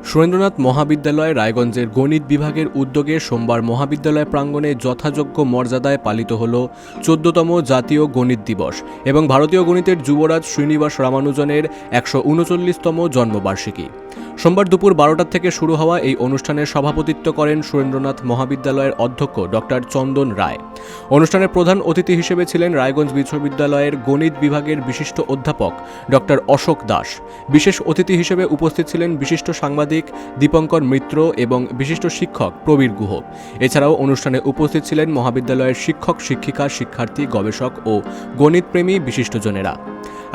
সুরেন্দ্রনাথ মহাবিদ্যালয় রায়গঞ্জের গণিত বিভাগের উদ্যোগে সোমবার মহাবিদ্যালয় প্রাঙ্গণে যথাযোগ্য মর্যাদায় পালিত হল ১৪তম জাতীয় গণিত দিবস এবং ভারতীয় গণিতের যুবরাজ শ্রীনিবাস রামানুজনের ১৩৯তম জন্মবার্ষিকী। সোমবার দুপুর ১২টা থেকে শুরু হওয়া এই অনুষ্ঠানের সভাপতিত্ব করেন সুরেন্দ্রনাথ মহাবিদ্যালয়ের অধ্যক্ষ ডক্টর চন্দন রায়। অনুষ্ঠানের প্রধান অতিথি হিসেবে ছিলেন রায়গঞ্জ বিশ্ববিদ্যালয়ের গণিত বিভাগের বিশিষ্ট অধ্যাপক ডক্টর অশোক দাস। বিশেষ অতিথি হিসেবে উপস্থিত ছিলেন বিশিষ্ট সাংবাদিক দীপঙ্কর মিত্র এবং বিশিষ্ট শিক্ষক প্রবীর গুহ। এছাড়াও অনুষ্ঠানে উপস্থিত ছিলেন মহাবিদ্যালয়ের শিক্ষক শিক্ষিকা শিক্ষার্থী গবেষক ও গণিতপ্রেমী বিশিষ্টজনেরা।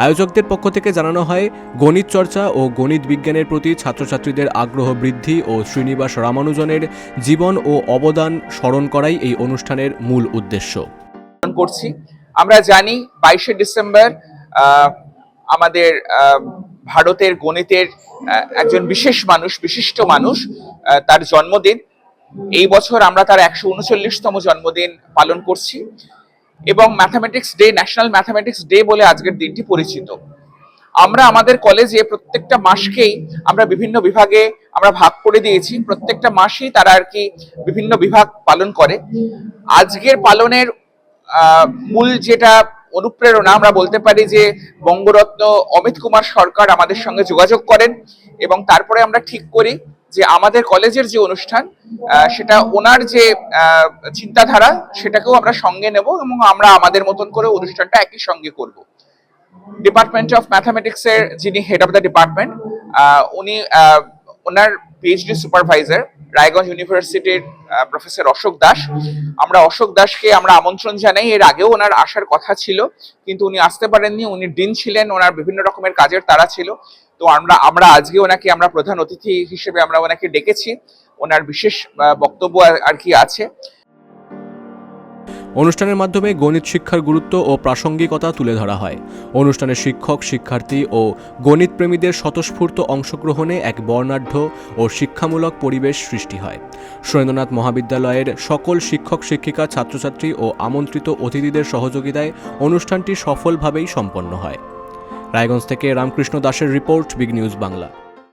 আয়োজকদের পক্ষ থেকে জানানো হয়, গণিত চর্চা ও গণিত বিজ্ঞানের প্রতি ছাত্রছাত্রীদের আগ্রহ বৃদ্ধি ও শ্রীনিবাস রামানুজনের জীবন ও অবদান স্মরণ করাই এই অনুষ্ঠানের মূল উদ্দেশ্য। আমরা জানি 22শে ডিসেম্বর আমাদের ভারতের গণিতের একজন বিশিষ্ট মানুষ তার জন্মদিন। এই বছর আমরা তার 139তম জন্মদিন পালন করছি এবং mathematics day, national mathematics day বলে আজকের দিনটি পরিচিত। আমরা আমাদের কলেজে প্রত্যেকটা মাসকেই আমরা বিভিন্ন বিভাগে আমরা ভাগ করে দিয়েছি। প্রত্যেকটা মাসেই তারা আর কি বিভিন্ন বিভাগ পালন করে। আজকের পালনের মূল যেটা অনুপ্রেরণা আমরা বলতে পারি যে বঙ্গরত্ন অমিত কুমার সরকার আমাদের সঙ্গে যোগাযোগ করেন এবং তারপরে আমরা ঠিক করি যে আমাদের কলেজের যে অনুষ্ঠান সেটা ওনার যে চিন্তাধারা সেটাকেও আমরা সঙ্গে নেব এবং আমরা আমাদের মতন করে অনুষ্ঠানটা একই সঙ্গে করব। ডিপার্টমেন্ট অফ ম্যাথামেটিক্স এর যিনি হেড অফ দ্য ডিপার্টমেন্ট, উনি ওনার পিএইচডি সুপারভাইজার রায়গঞ্জ ইউনিভার্সিটির প্রফেসর অশোক দাস। আমরা অশোক দাসকে আমরা আমন্ত্রণ জানাই। এর আগেও ওনার আসার কথা ছিল কিন্তু উনি আসতে পারেননি, উনি ডিন ছিলেন, ওনার বিভিন্ন রকমের কাজের তাড়া ছিল। তো আমরা আজকে ওনাকে আমরা প্রধান অতিথি হিসেবে আমরা ওনাকে ডেকেছি। ওনার বিশেষ বক্তব্য আর কি আছে। অনুষ্ঠানের মাধ্যমে গণিত শিক্ষার গুরুত্ব ও প্রাসঙ্গিকতা তুলে ধরা হয়। অনুষ্ঠানে শিক্ষক শিক্ষার্থী ও গণিত প্রেমীদের স্বতঃস্ফূর্ত অংশগ্রহণে এক বর্ণাঢ্য ও শিক্ষামূলক পরিবেশ সৃষ্টি হয়। সুরেন্দ্রনাথ মহাবিদ্যালয়ের সকল শিক্ষক শিক্ষিকা ছাত্রছাত্রী ও আমন্ত্রিত অতিথিদের সহযোগিতায় অনুষ্ঠানটি সফলভাবেই সম্পন্ন হয়। রায়গঞ্জ থেকে রামকৃষ্ণ দাসের রিপোর্ট, বিগ নিউজ বাংলা।